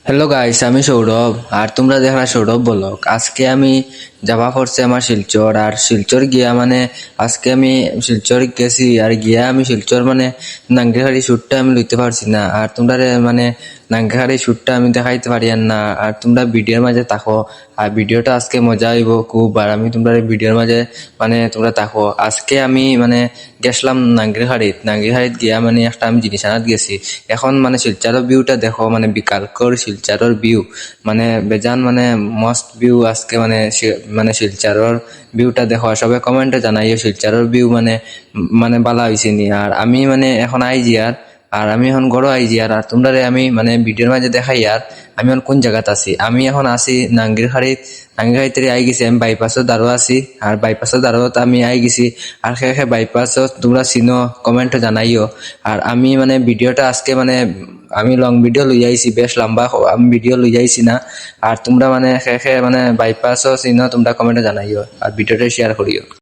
Hello guys, আমি সৌরভ আর তোমরা দেখা সৌরভ বলক। আজকে আমি যাওয়া পড়ছে আমার শিলচর। আর শিলচর গিয়া মানে আজকে আমি শিলচর গেছি আর গিয়া আমি শিলচর মানে নাঙ্গেহারি শ্যুটটা আমি লইতে পারছি না। আর তোমরা মানে নাঙ্গেহারি শ্যুটটা আমি দেখাইতে পারি আর না। আর তোমরা ভিডিওর মাঝে থাকো আর ভিডিওটা আজকে মজা হইব খুব। আর আমি তোমরা ভিডিওর মাঝে মানে তোমরা থাকো। আজকে আমি মানে গেছিলাম নাঙ্গিরহাড়িত গিয়া মানে একটা আমি জিনিস আনাত গেছি। এখন মানে শিলচরের ভিউটা দেখো, মানে বিকালকর শিলচরের ভিউ মানে বেজান মানে মস্ত ভিউ আজকে মানে মানে শিলচরের ভিউটা দেখো। সবাই কমেন্টে জানাইও শিলচরের ভিউ মানে মানে বালা হয়েছে নি। আর আমি মানে এখন আইজি আর আমি এখন গড় আইজি আর তোমরা আমি মানে ভিডিওর মাঝে দেখাই আর আমি এখন কোন জায়গাত আছি। আমি এখন আছি নাঙ্গিরহাড়িতে আই গেছি। আমি বাইপাসও দাঁড়ো আছি আর বাইপাসও দাঁড়োত আমি আই গেছি। আর সে বাইপাসও তোমরা চিনো, কমেন্টে জানাইও। আর আমি মানে ভিডিওটা আজকে মানে আমি লং ভিডিও লই আইছি, বেশ লম্বা আমি ভিডিও লই আইছি না। আর তোমরা মানে সে মানে বাইপাসও চিনো, তোমরা কমেন্টে জানাইও আর ভিডিওটা শেয়ার করিও।